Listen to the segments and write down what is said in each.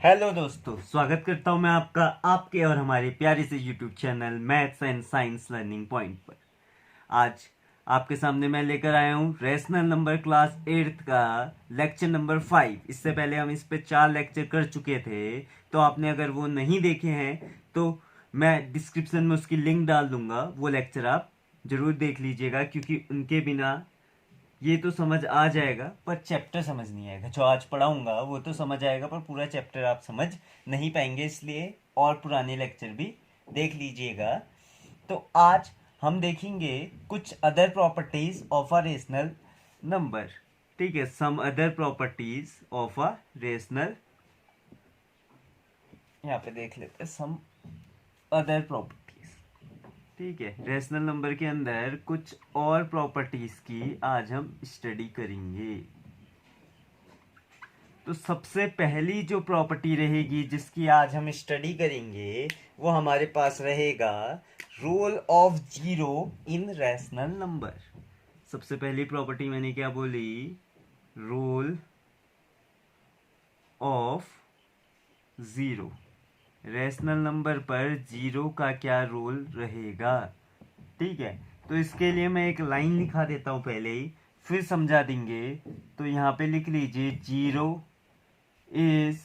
Hello दोस्तों, स्वागत करता हूं मैं आपका आपके और हमारे प्यारे से YouTube channel maths and science learning point पर। आज आपके सामने मैं लेकर आया हूं रेशनल नंबर क्लास 8th का लेक्चर नंबर 5। इससे पहले हम इस पे 4 लेक्चर कर चुके थे, तो आपने अगर वो नहीं देखे हैं तो मैं डिस्क्रिप्शन में उसकी लिंक डाल दूंगा। वो लेक्चर आप जरूर देख लीजिएगा, क्योंकि उनके बिना ये तो समझ आ जाएगा पर चैप्टर समझ नहीं आएगा। जो आज पढ़ाऊंगा वो तो समझ आएगा पर पूरा चैप्टर आप समझ नहीं पाएंगे, इसलिए और पुराने लेक्चर भी देख लीजिएगा। तो आज हम देखेंगे कुछ other properties of a rational number. ठीक है, some other properties of a rational, यहाँ पे देख लेते हैं सम अदर प्रॉपर्टीज। ठीक है, रेशनल नंबर के अंदर कुछ और प्रॉपर्टीज की आज हम स्टडी करेंगे। तो सबसे पहली जो प्रॉपर्टी रहेगी जिसकी आज हम स्टडी करेंगे वो हमारे पास रहेगा role of zero in rational number. सबसे पहली प्रॉपर्टी मैंने क्या बोली? Role of zero. Rational number पर जीरो का क्या रोल रहेगा? ठीक है, तो इसके लिए मैं एक लाइन लिखा देता हूं पहले ही, फिर समझा देंगे। तो यहां पे लिख लीजिए, zero is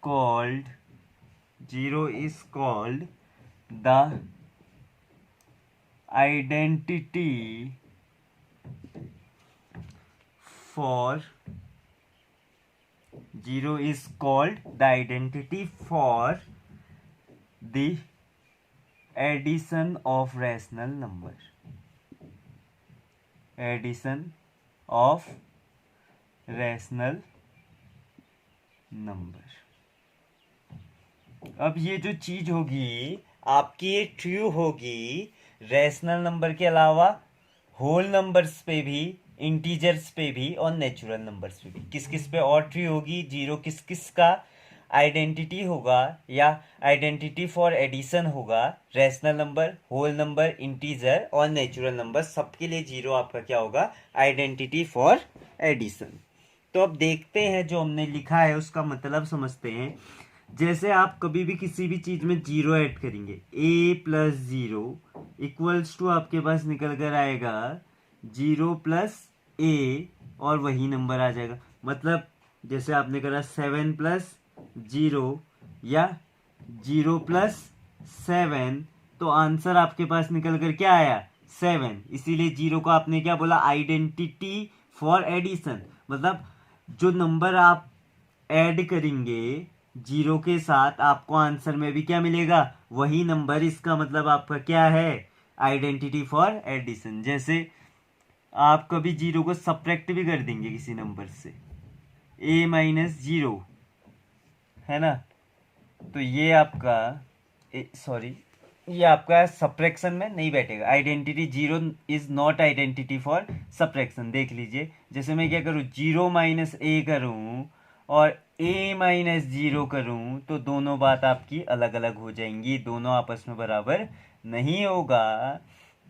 called zero is called the identity for zero is called the identity for the addition of rational number. Addition of rational number. अब ये जो चीज होगी आपकी, ये ट्रू होगी रैशनल नंबर के अलावा होल नंबर्स पे भी, इंटीजर्स पे भी और नेचुरल नंबर्स पे भी। किस किस पे और ट्रू होगी? जीरो किस किस का आइडेंटिटी होगा या आइडेंटिटी फॉर एडिशन होगा? Rational number, whole number, integer और नेचुरल नंबर, सबके लिए जीरो आपका क्या होगा? Identity for addition. तो अब देखते हैं, जो हमने लिखा है उसका मतलब समझते हैं। जैसे आप कभी भी किसी भी चीज में जीरो ऐड करेंगे, a plus zero equals to आपके पास निकल कर आएगा जीरो प्लस a, और वही नंबर आ जाएगा। मतलब जैसे आपने करा 7 प्लस जीरो या जीरो प्लस 7, तो आंसर आपके पास निकल कर क्या आया? 7। इसीलिए जीरो को आपने क्या बोला? Identity for addition. मतलब जो नंबर आप ऐड करेंगे जीरो के साथ, आपको आंसर में भी क्या मिलेगा? वही नंबर। इसका मतलब आपका क्या है? Identity for addition. जैसे आप कभी जीरो को सब्ट्रैक्ट भी कर देंगे किसी नंबर से, a माइनस जीरो, है ना, तो ये आपका सॉरी, ये आपका सब्ट्रैक्शन में नहीं बैठेगा। Identity zero is not identity for subtraction. देख लीजिए, जैसे मैं क्या करूँ, जीरो माइनस ए करूँ और a माइनस जीरो करूँ, तो दोनों बात आपकी अलग अलग हो जाएंगी, दोनों आपस में बराबर नहीं होगा।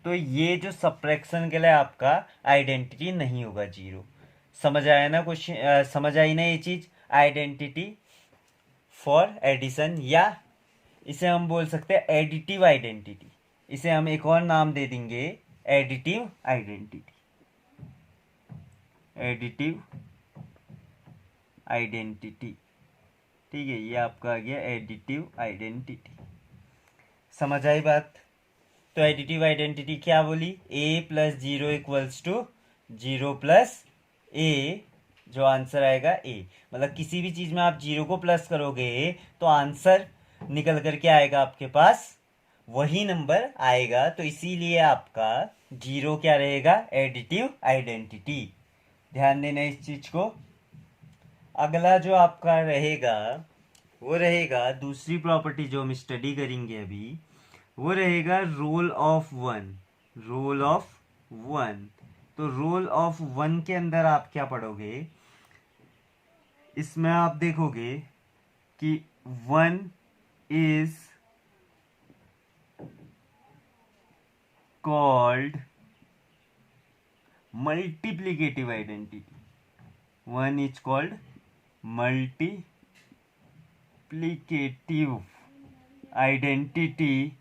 तो ये जो सब्ट्रैक्शन के लिए आपका आइडेंटिटी नहीं होगा जीरो। समझ आया ना क्वेश्चन? समझ आई ना ये चीज? आइडेंटिटी फॉर एडिशन, या इसे हम बोल सकते हैं एडिटिव आइडेंटिटी। इसे हम एक और नाम दे देंगे, एडिटिव आइडेंटिटी। Additive identity. ठीक है, ये आपका आ गया एडिटिव आइडेंटिटी। समझ आई बात? तो एडिटिव आइडेंटिटी क्या बोली? a plus zero equals to zero plus a, जो आंसर आएगा a। मतलब किसी भी चीज में आप जीरो को प्लस करोगे तो आंसर निकल करके आएगा आपके पास, वही नंबर आएगा। तो इसीलिए आपका जीरो क्या रहेगा? Additive identity. ध्यान देना इस चीज को। अगला जो आपका रहेगा वो रहेगा, दूसरी प्रॉपर्टी जो हम स्टडी करेंगे अभी, वो रहेगा role of one. Role of one. तो रोल ऑफ वन के अंदर आप क्या पढ़ोगे? इसमें आप देखोगे कि one is called multiplicative identity. One is called multiplicative identity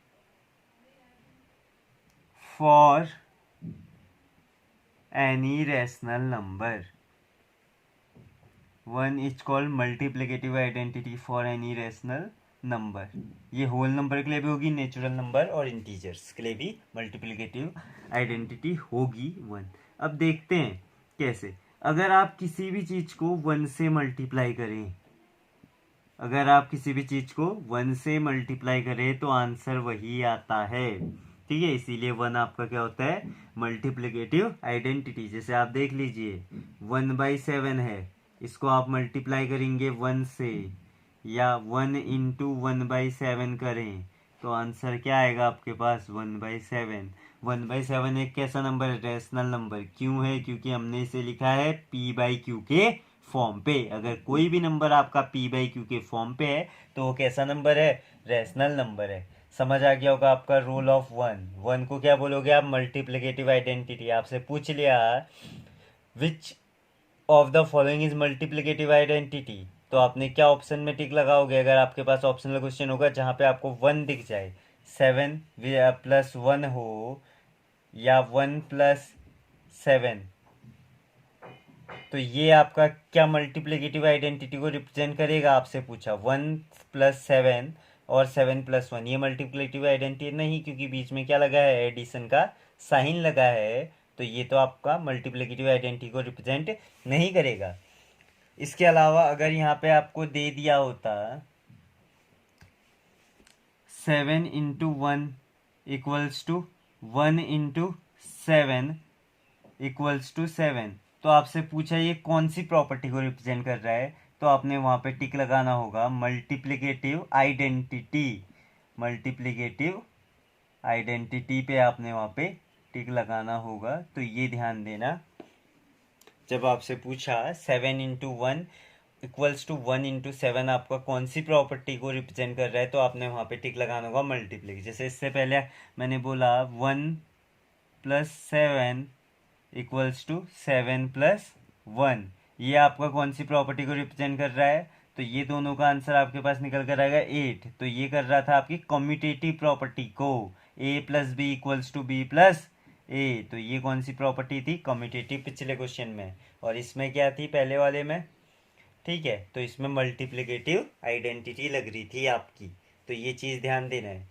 for any rational number. One is called multiplicative identity for any rational number. ये होल नंबर के लिए भी होगी, नेचुरल नंबर और इंटीजर्स के लिए भी मल्टीप्लिकेटिव आइडेंटिटी होगी वन। अब देखते हैं कैसे। अगर आप किसी भी चीज को वन से मल्टीप्लाई करें, अगर आप किसी भी चीज को वन से मल्टीप्लाई करें तो आंसर वही आता है, ठीक है। इसीलिए वन आपका क्या होता है, मल्टीप्लिकेटिव आइडेंटिटी। जैसे आप देख लीजिए 1/7 है, इसको आप मल्टीप्लाई करेंगे वन से, या 1 इंटू 1/7 करें तो आंसर क्या आएगा आपके पास, 1/7। 1/7 एक कैसा नंबर है, रैशनल नंबर। क्यों है, क्योंकि हमने इसे लिखा है p/q के फॉर्म पे। अगर कोई भी नंबर आपका p/q के फॉर्म पे है तो वो कैसा नंबर है, रैशनल नंबर है। समझ आ गया होगा आपका रूल ऑफ वन। वन को क्या बोलोगे आप, मल्टीप्लिकेटिव आइडेंटिटी। आपसे पूछ लिया which of the following is multiplicative identity, तो आपने क्या ऑप्शन में टिक लगाओगे। अगर आपके पास ऑप्शनल क्वेश्चन होगा जहां पे आपको वन दिख जाए, 7+1 हो या 1+7, तो ये आपका क्या मल्टीप्लिकेटिव आइडेंटिटी को रिप्रेजेंट करेगा। आपसे पूछा 1+7 और 7+1, ये मल्टीप्लिकेटिव आइडेंटिटी नहीं, क्योंकि बीच में क्या लगा है, एडिशन का साइन लगा है, तो ये तो आपका मल्टीप्लिकेटिव आइडेंटिटी को रिप्रेजेंट नहीं करेगा। इसके अलावा अगर यहाँ पे आपको दे दिया होता 7 into 1 equals to 1 into 7 equals to 7, तो आपसे पूछा ये कौन सी प्रॉपर्टी को रिप्रेजेंट कर रहा है, तो आपने वहां पे टिक लगाना होगा मल्टीप्लिकेटिव आइडेंटिटी। मल्टीप्लिकेटिव आइडेंटिटी पे आपने वहां पे टिक लगाना होगा। तो ये ध्यान देना, जब आपसे पूछा 7 इंटू 1 इक्वल्स टू 1 इंटू 7 आपका कौन सी प्रॉपर्टी को रिप्रेजेंट कर रहा है, तो आपने वहां पे टिक लगाना होगा मल्टीप्लिकेटिव। जैसे इससे पहले मैंने बोला 1+7 इक्वल्स टू 7+1, ये आपका कौन सी प्रॉपर्टी को रिप्रेजेंट कर रहा है, तो ये दोनों का आंसर आपके पास निकल कर आएगा 8। तो ये कर रहा था आपकी कम्यूटेटिव प्रॉपर्टी को, a+b=b+a। तो ये कौन सी प्रॉपर्टी थी, कम्यूटेटिव, पिछले क्वेश्चन में। और इसमें क्या थी, पहले वाले में, ठीक है। तो इसमें मल्टीप्लिकेटिव आइडेंटिटी लग रही थी आपकी, तो ये चीज ध्यान देना है।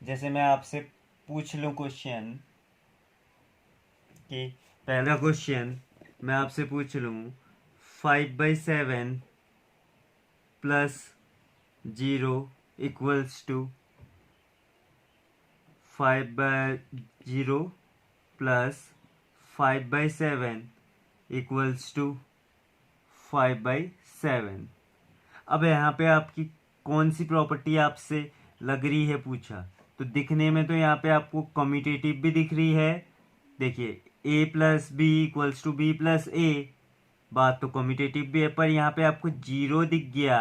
जैसे मैं आपसे पूछ लूं क्वेश्चन कि पहला क्वेश्चन मैं आपसे पूछ लूं 5/7 plus 0 equals to 5/0 plus 5/7 equals to 5/7। अब यहाँ पे आपकी कौन सी प्रॉपर्टी आपसे लग रही है पूछा, तो दिखने में तो यहाँ पे आपको कम्यूटेटिव भी दिख रही है। देखिए a+b=b+a, बात तो कम्यूटेटिव भी है, पर यहाँ पे आपको जीरो दिख गया।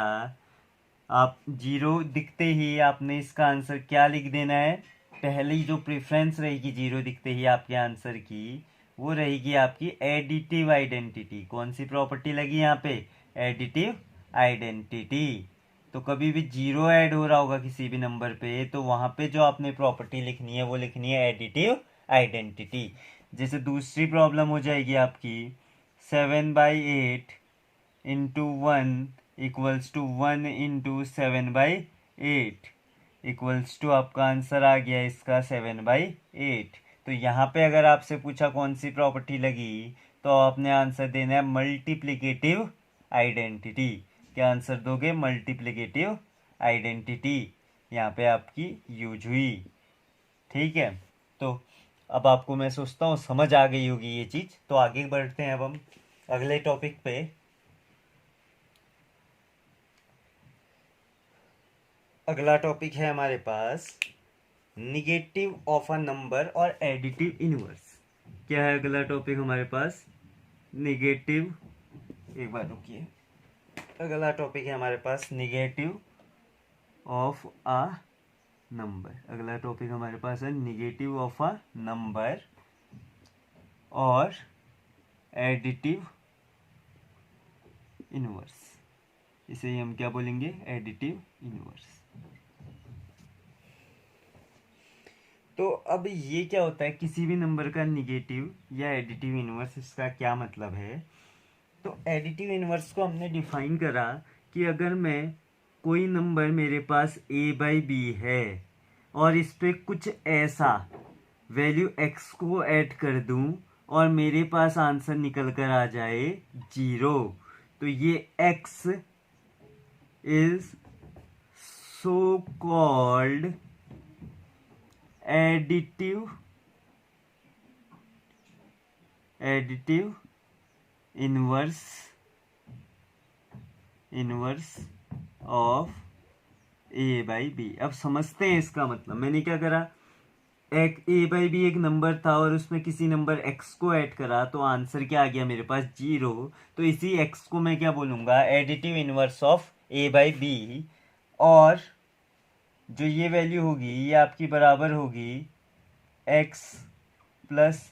आप जीरो दिखते ही आपने इसका आंसर क्या लिख देना है, पहली जो प्रेफरेंस रहेगी जीरो दिखते ही आपके आंसर की, वो रहेगी आपकी एडिटिव आइडेंटिटी। कौन सी प्रॉपर्टी लगी यहाँ पे, एडिटिव आइडेंटिटी। तो कभी भी जीरो ऐड हो रहा होगा किसी भी नंबर पे, तो वहां पे जो आपने प्रॉपर्टी लिखनी है वो लिखनी है एडिटिव आइडेंटिटी। जैसे दूसरी प्रॉब्लम हो जाएगी आपकी 7/8 into 1 equals to 1 into 7/8 equals to, आपका आंसर आ गया इसका 7/8। तो यहाँ पे अगर आपसे पूछा कौन सी प्रॉपर्टी लगी, तो आपने आंसर देना है मल्टीप्लिकेटिव आइडेंटिटी। क्या आंसर दोगे, मल्टीप्लिकेटिव आइडेंटिटी यहाँ पे आपकी यूज हुई, ठीक है। तो अब आपको मैं सोचता हूँ समझ आ गई होगी ये चीज। तो आगे बढ़ते हैं अब हम अगले टॉपिक पे। अगला टॉपिक है हमारे पास निगेटिव ऑफ अ नंबर और एडिटिव इनवर्स। क्या है अगला टॉपिक हमारे पास, निगेटिव, एक बार रुकिए, अगला टॉपिक है हमारे पास निगेटिव ऑफ अ नंबर। अगला टॉपिक हमारे पास है निगेटिव ऑफ अ नंबर और एडिटिव इनवर्स, इसे ही हम क्या बोलेंगे, एडिटिव इनवर्स। तो अब ये क्या होता है, किसी भी नंबर का निगेटिव या एडिटिव इनवर्स, इसका क्या मतलब है। तो एडिटिव इनवर्स को हमने डिफाइन करा कि अगर मैं कोई नंबर मेरे पास a/b है और इस पे कुछ ऐसा वैल्यू x को ऐड कर दूं और मेरे पास आंसर निकल कर आ जाए 0, तो ये x is so called additive inverse of a/b। अब समझते हैं इसका मतलब। मैंने क्या करा, एक a/b एक नंबर था और उसमें किसी नंबर x को ऐड करा, तो आंसर क्या आ गया मेरे पास 0। तो इसी x को मैं क्या बोलूँगा, एडिटिव इनवर्स ऑफ a/b। और जो ये वैल्यू होगी ये आपकी बराबर होगी x प्लस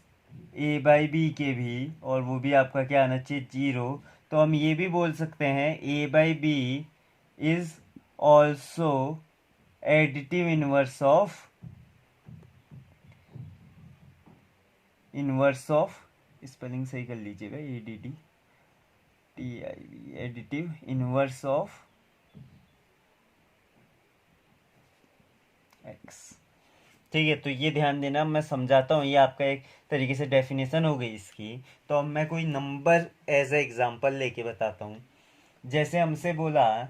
a/b के भी, और वो भी आपका क्या आना चाहिए, 0। तो हम ये भी बोल सकते हैं a/b is also additive inverse of spelling सही कर लीजिएगा, ADDTIV, additive inverse of x। ठीक है, तो ये ध्यान देना, मैं समझाता हूँ, ये आपका एक तरीके से डेफिनेशन हो गई इसकी। तो अब मैं कोई नंबर एज ए एग्जांपल लेके बताता हूँ। जैसे हमसे बोला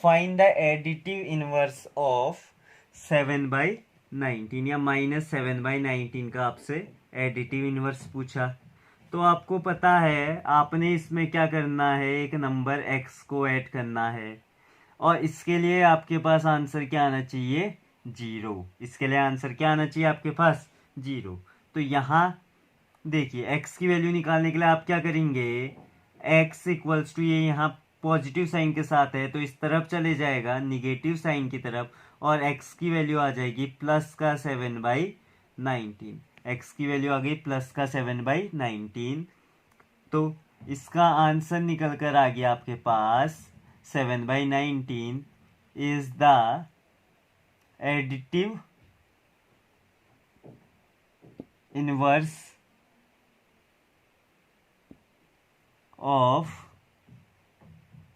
find the additive inverse of 7/19 या -7/19 का आपसे एडिटिव इनवर्स पूछा। तो आपको पता है आपने इसमें क्या करना है, एक नंबर x को ऐड करना है और इसके लिए आपके पास आंसर क्या आना चाहिए, 0। इसके लिए आंसर क्या आना चाहिए आपके पास, 0। तो यहाँ देखिए x की वैल्यू निकालने के लिए आप क्या करेंगे, x इक्वल्स टू, ये यहाँ पॉजिटिव साइन के साथ है तो इस तरफ चले जाएगा निगेटिव साइन की तरफ, और x की वैल्यू आ जाएगी प्लस का 7/19। x की वैल्यू आ गई प्लस का 7/19। तो इसका आंसर निकल कर आ गया आपके पास 7/19 is the additive inverse of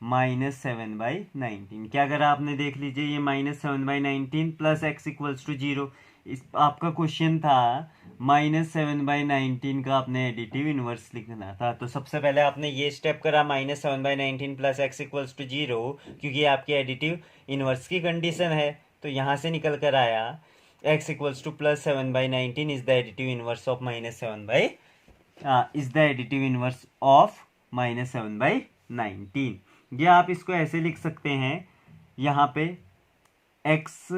-7/19। क्या करा आपने, देख लीजिए, ये -7/19 प्लस x इक्वल्स टू 0। इस आपका क्वेश्चन था -7/19 का आपने एडिटिव इनवर्स लिखना था। तो सबसे पहले आपने ये स्टेप करा, -7/19 प्लस x इक्वल्स टू 0, क्योंकि ये आपकी एडिटिव इनवर्स की कंडीशन है। तो यहाँ से निकल कर आया x equals two plus 7/19 is the additive inverse of -7/19। ये आप इसको ऐसे लिख सकते हैं, यहाँ पे x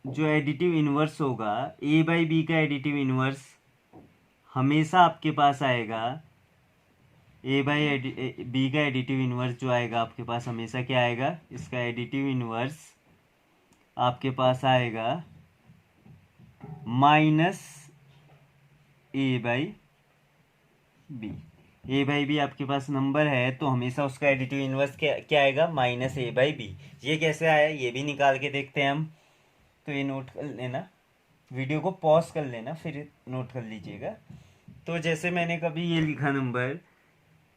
जो एडिटिव इनवर्स होगा, a/b का एडिटिव इनवर्स हमेशा आपके पास आएगा, a/b का एडिटिव इनवर्स जो आएगा आपके पास हमेशा क्या आएगा, इसका एडिटिव इनवर्स आपके पास आएगा -a/b। a/b आपके पास नंबर है तो हमेशा उसका एडिटिव इनवर्स क्या आएगा, -a/b। ये कैसे आया ये भी निकाल के देखते हैं हम। तो ये नोट कर लेना, वीडियो को पॉज कर लेना फिर नोट कर लीजिएगा। तो जैसे मैंने कभी ये लिखा नंबर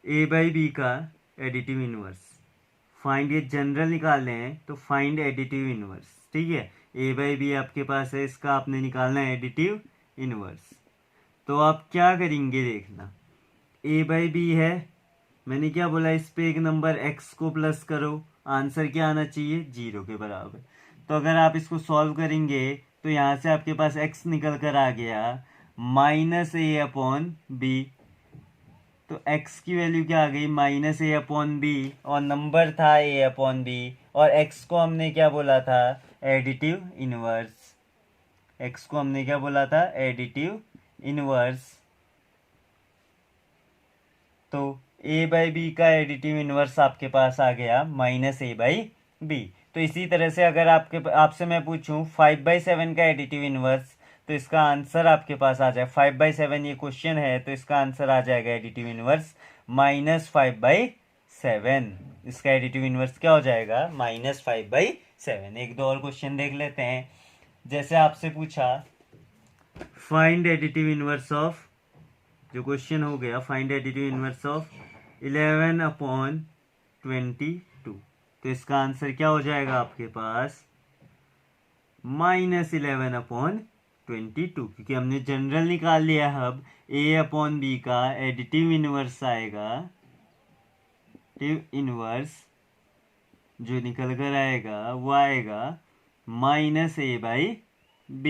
a/b का एडिटिव इनवर्स फाइंड, ये जनरल निकालने हैं तो फाइंड एडिटिव इनवर्स, ठीक है। a/b आपके पास है, इसका आपने निकालना है एडिटिव इनवर्स। तो आप क्या करेंगे देखना, a/b है, मैंने क्या बोला, इस पे एक नंबर x को प्लस करो, आंसर क्या आना चाहिए, 0 के बराबर। तो अगर आप इसको सॉल्व करेंगे तो यहाँ से आपके पास x निकल कर आ गया -a/b। तो x की वैल्यू क्या आ गई, -a/b, और नंबर था a/b, और x को हमने क्या बोला था, एडिटिव इनवर्स। x को हमने क्या बोला था, एडिटिव इनवर्स। तो a/b का एडिटिव इनवर्स आपके पास आ गया -a/b। तो इसी तरह से अगर आपसे मैं पूछूं 5/7 का एडिटिव इनवर्स, तो इसका आंसर आपके पास आ जाए 5/7, ये क्वेश्चन है तो इसका आंसर आ जाएगा एडिटिव इनवर्स -5/7। 7, इसका एडिटिव इनवर्स क्या हो जाएगा? -5/7। एक दो और क्वेश्चन देख लेते हैं। जैसे आपसे पूछा फाइंड एडिटिव इनवर्स ऑफ, जो क्वेश्चन हो गया फाइंड एडिटिव इनवर्स ऑफ 11/22, तो इसका आंसर क्या हो जाएगा आपके पास? -11/22, क्योंकि हमने जनरल निकाल लिया है। अब a/b का एडिटिव इनवर्स आएगा, एडिटिव इनवर्स जो निकल कर आएगा वो आएगा -a/b।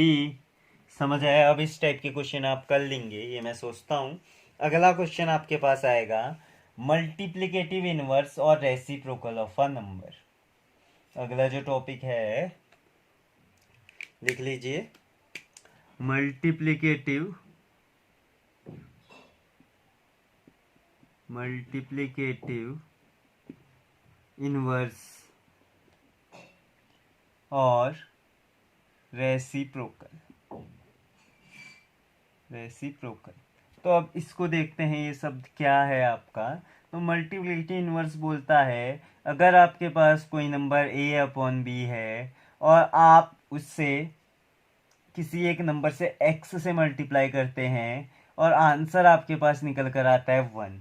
समझ आया? अब इस टाइप के क्वेश्चन आप कर लेंगे, ये मैं सोचता हूँ। अगला क्वेश्चन आपके पास आएगा मल्टीप्लिकेटिव इनवर्स और रेसिप्रोकल ऑफ अ नंबर। अगला जो टॉपिक है लिख लीजिए, मल्टीप्लिकेटिव इनवर्स और रेसिप्रोकल। तो अब इसको देखते हैं, ये सब क्या है आपका। तो मल्टीप्लिकेटिव इनवर्स बोलता है अगर आपके पास कोई नंबर a/b है और आप उससे किसी एक नंबर से x से मल्टीप्लाई करते हैं और आंसर आपके पास निकल कर आता है 1।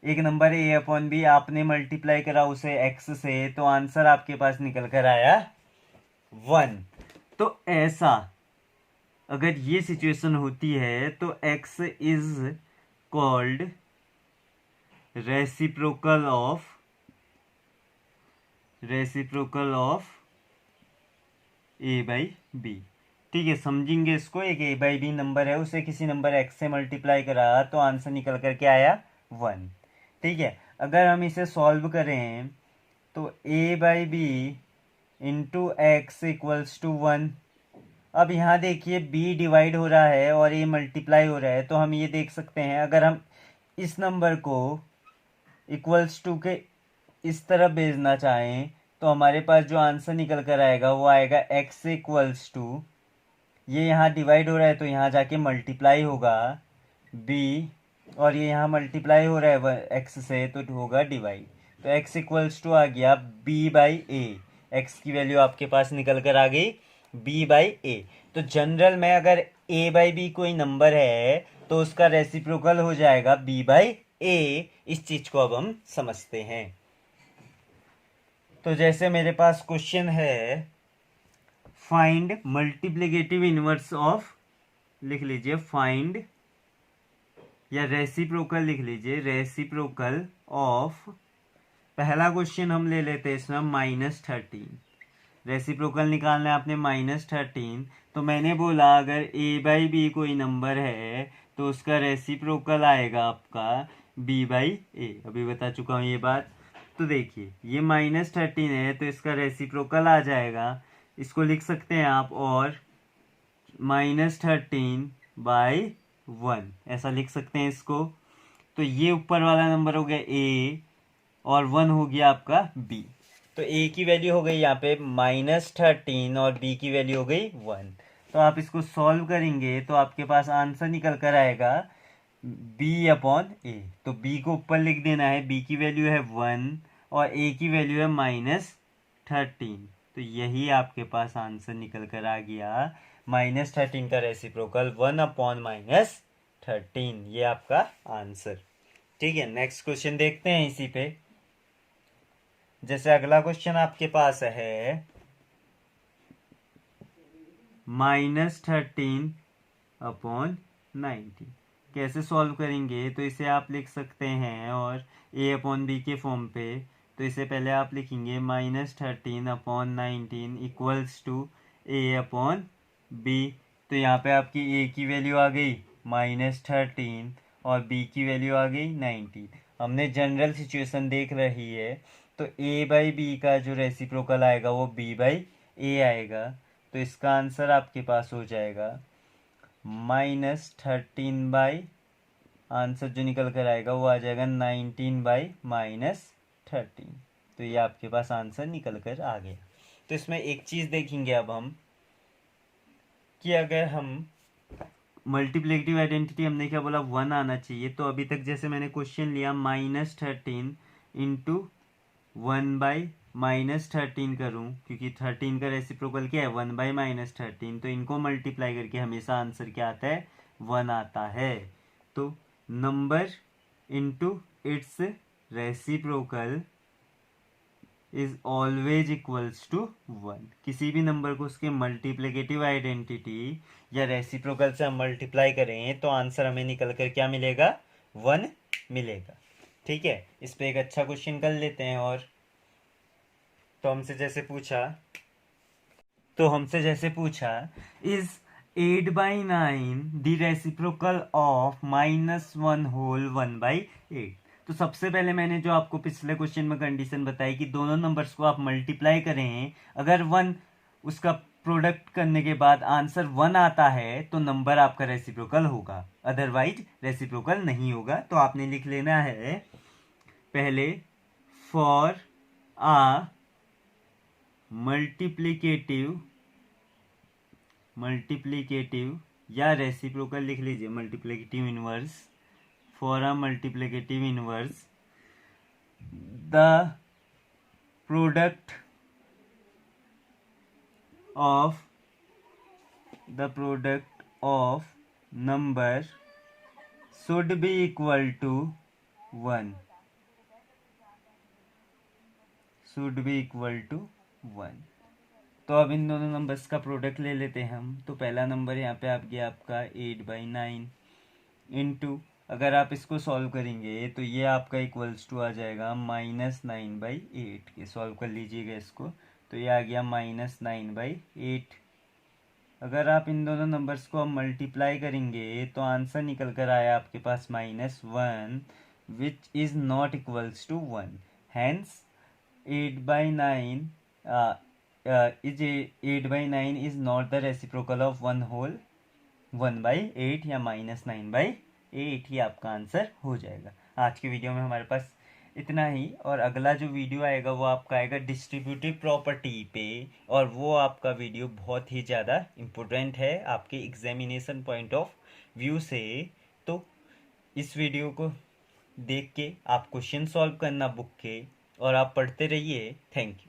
एक नंबर a/b आपने मल्टीप्लाई करा उसे x से, तो आंसर आपके पास निकल कर आया 1। तो ऐसा अगर ये सिचुएशन होती है तो x is called reciprocal of a/b। ठीक है, समझेंगे इसको। एक a/b नंबर है, उसे किसी नंबर x से मल्टीप्लाई करा तो आंसर निकल कर के आया 1। ठीक है, अगर हम इसे सॉल्व करें तो a/b into x equals to 1। अब यहाँ देखिए b डिवाइड हो रहा है और a मल्टीप्लाई हो रहा है, तो हम ये देख सकते हैं अगर हम इस नंबर को इक्वल्स टू के इस तरफ भेजना चाहें तो हमारे पास जो आंसर निकल कर आएगा वो आएगा x इक्वल्स टू, ये यहाँ डिवाइड हो रहा है तो यहाँ जाके मल्टीप्लाई होगा b, और ये यहाँ मल्टीप्लाई हो रहा है x से तो होगा डिवाइड। तो x इक्वल्स टू आ गया b/a। x की वैल्यू आपके पास निकल कर आ गई b/a। तो जनरल में अगर a/b कोई नंबर है तो उसका रेसिप्रोकल हो जाएगा b/a। इस चीज को अब हम समझते हैं। तो जैसे मेरे पास क्वेश्चन है फाइंड मल्टीप्लिकेटिव इनवर्स ऑफ, लिख लीजिए फाइंड, या रेसिप्रोकल लिख लीजिए, रेसिप्रोकल ऑफ। पहला क्वेश्चन हम ले लेते हैं इसमें -13। रेसिप्रोकल निकालना है आपने -13। तो मैंने बोला अगर a/b कोई नंबर है तो उसका रेसिप्रोकल आएगा आपका b/a। अभी बता चुका हूँ ये बात। तो देखिए ये -13 है तो इसका रेसिप्रोकल आ जाएगा, इसको लिख सकते हैं आप, और -13/1 ऐसा लिख सकते हैं इसको। तो ये ऊपर वाला नंबर हो गया a और 1 हो गया आपका b। तो a की वैल्यू हो गई यहाँ पे -13 और b की वैल्यू हो गई 1। तो आप इसको सॉल्व करेंगे तो आपके पास आंसर निकल कर आएगा b/a। तो b को ऊपर लिख देना है, b की वैल्यू है 1 और a की वैल्यू है -13। तो यही आपके पास आंसर निकल कर आ गया, -13 का रेसिप्रोकल 1/-13। ये आपका आंसर। ठीक है, नेक्स्ट क्वेश्चन देखते हैं इसी पे। जैसे अगला क्वेश्चन आपके पास है -13/90। कैसे सॉल्व करेंगे? तो इसे आप लिख सकते हैं और a/b के फॉर्म पे। तो इसे पहले आप लिखेंगे -13/19 इक्वल्स टू a/b। तो यहाँ पे आपकी a की वैल्यू आ गई -13 और b की वैल्यू आ गई 19। हमने जनरल सिचुएशन देख रही है तो a/b का जो रेसिप्रोकल आएगा वो b/a आएगा। तो इसका आंसर आपके पास हो जाएगा -13 आंसर जो निकल कर आएगा वो आ जाएगा 19/-13। तो ये आपके पास आंसर निकल कर आ गया। तो इसमें एक चीज़ देखेंगे अब हम कि अगर हम मल्टीप्लिकेटिव आइडेंटिटी, हमने क्या बोला 1 आना चाहिए। तो अभी तक जैसे मैंने क्वेश्चन लिया -13 इंटू 1/-13 करूं, क्योंकि 13 का रेसिप्रोकल क्या है 1/-13, तो इनको मल्टीप्लाई करके हमेशा आंसर क्या आता है 1 आता है। तो number into its reciprocal is always equals to 1। किसी भी नंबर को उसके मल्टीप्लिकेटिव आइडेंटिटी या रेसिप्रोकल से हम मल्टीप्लाई करें तो आंसर हमें निकल कर क्या मिलेगा 1 मिलेगा। ठीक है, इस पे एक अच्छा क्वेश्चन कर लेते हैं। और तो हमसे जैसे पूछा is 8/9 the reciprocal of -1 whole 1/8। तो सबसे पहले मैंने जो आपको पिछले क्वेश्चन में कंडीशन बताई कि दोनों नंबर्स को आप मल्टीप्लाई करें, अगर 1 उसका प्रोडक्ट करने के बाद आंसर 1 आता है तो नंबर आपका रेसिप्रोकल होगा, अदरवाइज रेसिप्रोकल नहीं होगा। तो आपने लिख लेना है पहले फॉर आ मल्टीप्लिकेटिव या रेसिप्रोकल लिख लीजिए, multiplicative inverse, for a multiplicative inverse the product of number should be equal to 1, should be equal to 1। तो अब इन दोनों नंबर्स का प्रोडक्ट ले लेते हैं हम। तो पहला नंबर यहाँ पे आ गया आपका 8/9 इंटू, अगर आप इसको सॉल्व करेंगे तो ये आपका इक्वल्स टू आ जाएगा -9/8 के। सॉल्व कर लीजिएगा इसको, तो ये आ गया -9/8। अगर आप इन दोनों नंबर्स को मल्टीप्लाई करेंगे तो आंसर निकल कर आया आपके पास -1 which is not equals to 1। Hence 8/9 is 8/9 is not the reciprocal of 1 whole 1/8 या -9/8 ही आपका आंसर हो जाएगा। आज की वीडियो में हमारे पास इतना ही, और अगला जो वीडियो आएगा वो आपका आएगा डिस्ट्रीब्यूटिव प्रॉपर्टी पे, और वो आपका वीडियो बहुत ही ज़्यादा इम्पोर्टेंट है आपके एग्जामिनेशन पॉइंट ऑफ व्यू से। तो इस वीडियो को देख के आप क्वेश्चन सॉल्व करना बुक के, और आप पढ़ते रहिए। Thank you.